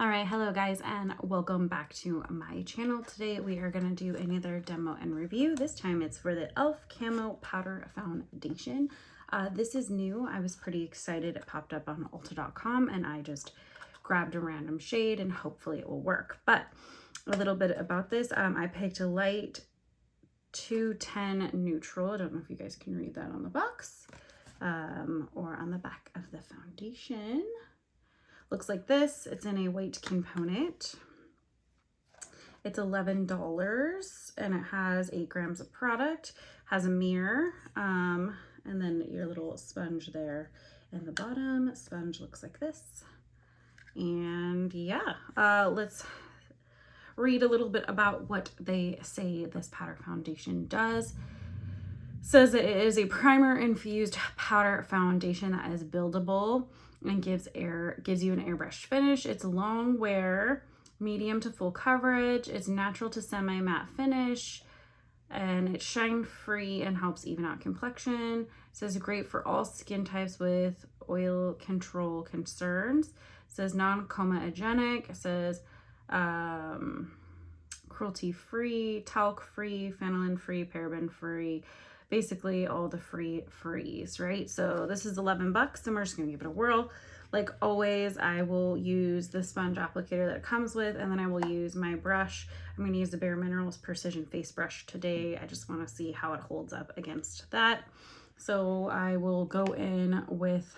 All right, hello guys, and welcome back to my channel. Today we are going to do another demo and review. This time it's for the e.l.f. Camo Powder Foundation. This is new. I was pretty excited. It popped up on Ulta.com and I just grabbed a random shade and hopefully it will work. But a little bit about this, I picked a light 210 neutral. I don't know if you guys can read that on the box or on the back of the foundation. Looks like this. It's in a white component. It's $11 and it has 8 grams of product, has a mirror, and then your little sponge there in the bottom. Sponge looks like this. And yeah, let's read a little bit about what they say this powder foundation does. Says that it is a primer infused powder foundation that is buildable and gives you an airbrushed finish. It's long wear, medium to full coverage. It's natural to semi-matte finish, and it's shine free and helps even out complexion. It says great for all skin types with oil control concerns. It says non-comedogenic. It says cruelty free, talc free, phenolin free, paraben free. Basically all the frees, right? So this is 11 bucks and we're just gonna give it a whirl. Like always, I will use the sponge applicator that it comes with, and then I will use my brush. I'm gonna use the Bare Minerals Precision Face Brush today. I just wanna see how it holds up against that. So I will go in with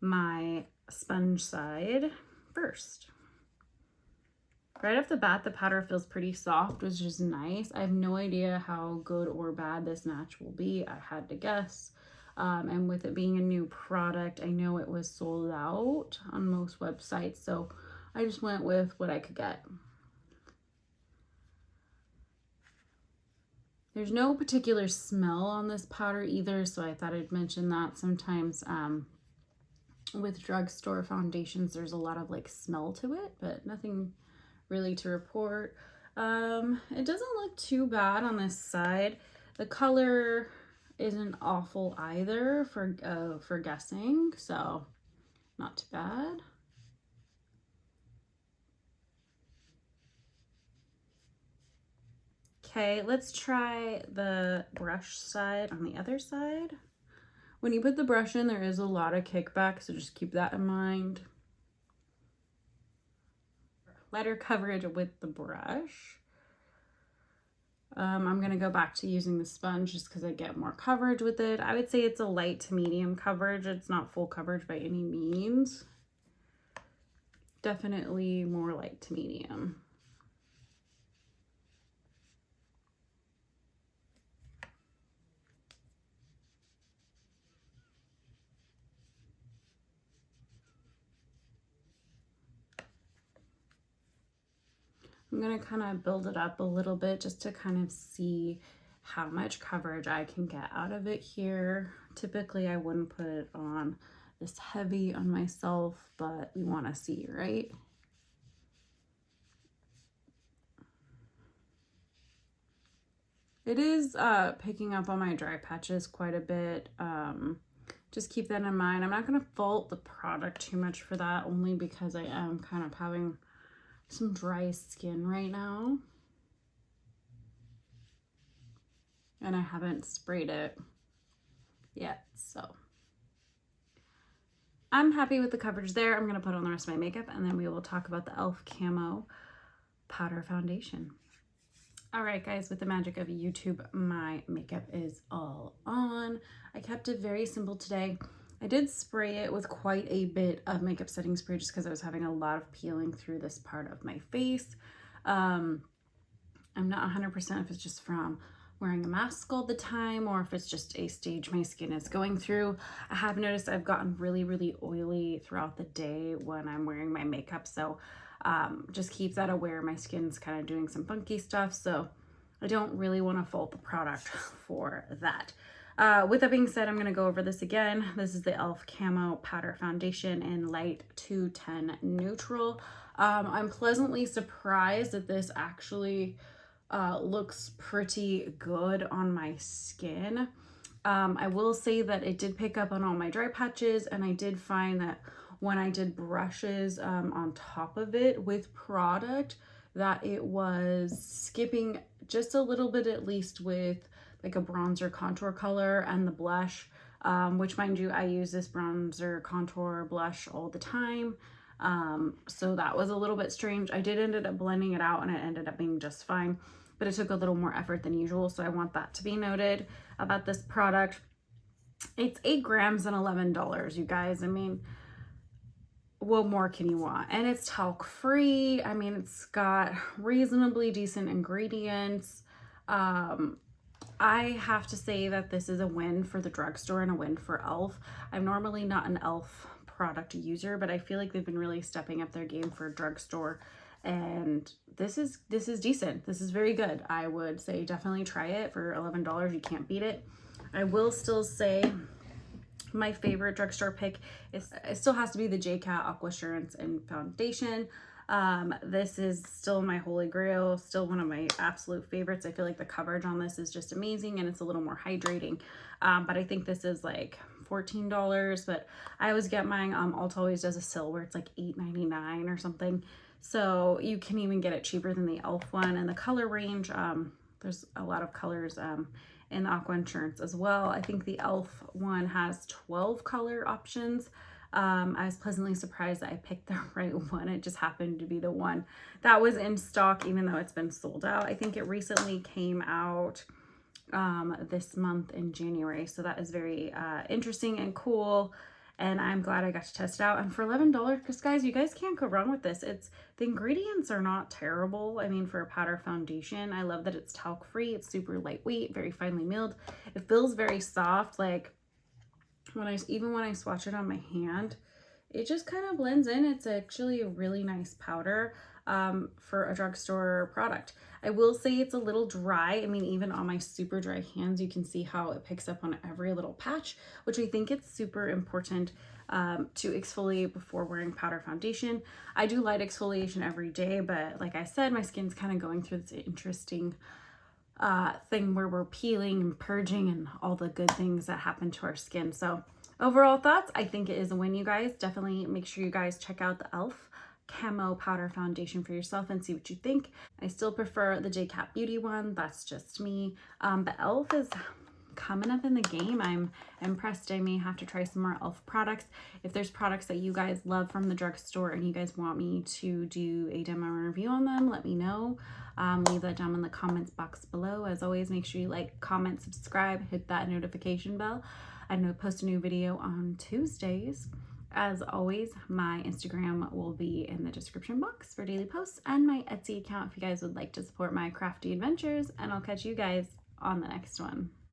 my sponge side first. Right off the bat, the powder feels pretty soft, which is nice. I have no idea how good or bad this match will be. I had to guess. And with it being a new product, I know it was sold out on most websites, so I just went with what I could get. There's no particular smell on this powder either, so I thought I'd mention that. Sometimes with drugstore foundations, there's a lot of like smell to it, but nothing really to report. It doesn't look too bad on this side. The color isn't awful either for guessing, so not too bad. Okay, let's try the brush side on the other side. When you put the brush in, there is a lot of kickback, so just keep that in mind. Lighter coverage with the brush. I'm gonna go back to using the sponge just because I get more coverage with it. I would say it's a light to medium coverage. It's not full coverage by any means. Definitely more light to medium. I'm gonna kind of build it up a little bit just to kind of see how much coverage I can get out of it here. Typically I wouldn't put it on this heavy on myself, but we want to see, right? It is picking up on my dry patches quite a bit. Just keep that in mind. I'm not going to fault the product too much for that, only because I am kind of having some dry skin right now. And I haven't sprayed it yet, so I'm happy with the coverage there. I'm going to put on the rest of my makeup and then we will talk about the e.l.f. Camo Powder Foundation. All right, guys, with the magic of YouTube, my makeup is all on. I kept it very simple today. I did spray it with quite a bit of makeup setting spray just because I was having a lot of peeling through this part of my face. I'm not 100% if it's just from wearing a mask all the time or if it's just a stage my skin is going through. I have noticed I've gotten really, really oily throughout the day when I'm wearing my makeup, so just keep that aware. My skin's kind of doing some funky stuff, so I don't really want to fault the product for that. With that being said, I'm going to go over this again. This is the e.l.f. Camo Powder Foundation in Light 210 Neutral. I'm pleasantly surprised that this actually looks pretty good on my skin. I will say that it did pick up on all my dry patches, and I did find that when I did brushes on top of it with product, that it was skipping just a little bit, at least with like a bronzer contour color and the blush, which mind you, I use this bronzer contour blush all the time. So that was a little bit strange. I did ended up blending it out and it ended up being just fine, but it took a little more effort than usual. So I want that to be noted about this product. It's 8 grams and $11, you guys. I mean, what more can you want? And it's talc free. I mean, it's got reasonably decent ingredients. I have to say that this is a win for the drugstore and a win for e.l.f. I'm normally not an e.l.f. product user, but I feel like they've been really stepping up their game for a drugstore, and this is decent. This is very good. I would say definitely try it for $11. You can't beat it. I will still say my favorite drugstore pick is, it still has to be the J-Cat Aquasurance and Foundation. This is still my holy grail, still one of my absolute favorites. I feel like the coverage on this is just amazing and it's a little more hydrating. But I think this is like $14, but I always get mine, Ulta always does a sale where it's like $8.99 or something. So you can even get it cheaper than the e.l.f. one, and the color range, there's a lot of colors in the Aqua Insurance as well. I think the e.l.f. one has 12 color options. I was pleasantly surprised that I picked the right one. It just happened to be the one that was in stock, even though it's been sold out. I think it recently came out this month in January. So that is very interesting and cool. And I'm glad I got to test it out. And for $11, because guys, you guys can't go wrong with this. The ingredients are not terrible. I mean, for a powder foundation, I love that it's talc free. It's super lightweight, very finely milled. It feels very soft. Like even when I swatch it on my hand, it just kind of blends in. It's actually a really nice powder for a drugstore product. I will say it's a little dry. I mean, even on my super dry hands, you can see how it picks up on every little patch, which I think it's super important to exfoliate before wearing powder foundation. I do light exfoliation every day, but like I said, my skin's kind of going through this interesting thing where we're peeling and purging and all the good things that happen to our skin. So overall thoughts, I think it is a win, you guys. Definitely make sure you guys check out the e.l.f. Camo powder foundation for yourself and see what you think. I still prefer the J-Cat Beauty one. That's just me. But e.l.f. is coming up in the game. I'm impressed. I may have to try some more e.l.f. products. If there's products that you guys love from the drugstore and you guys want me to do a demo review on them, let me know. Leave that down in the comments box below. As always, make sure you like, comment, subscribe, hit that notification bell. I know I post a new video on Tuesdays. As always, my Instagram will be in the description box for daily posts, and my Etsy account if you guys would like to support my crafty adventures, and I'll catch you guys on the next one.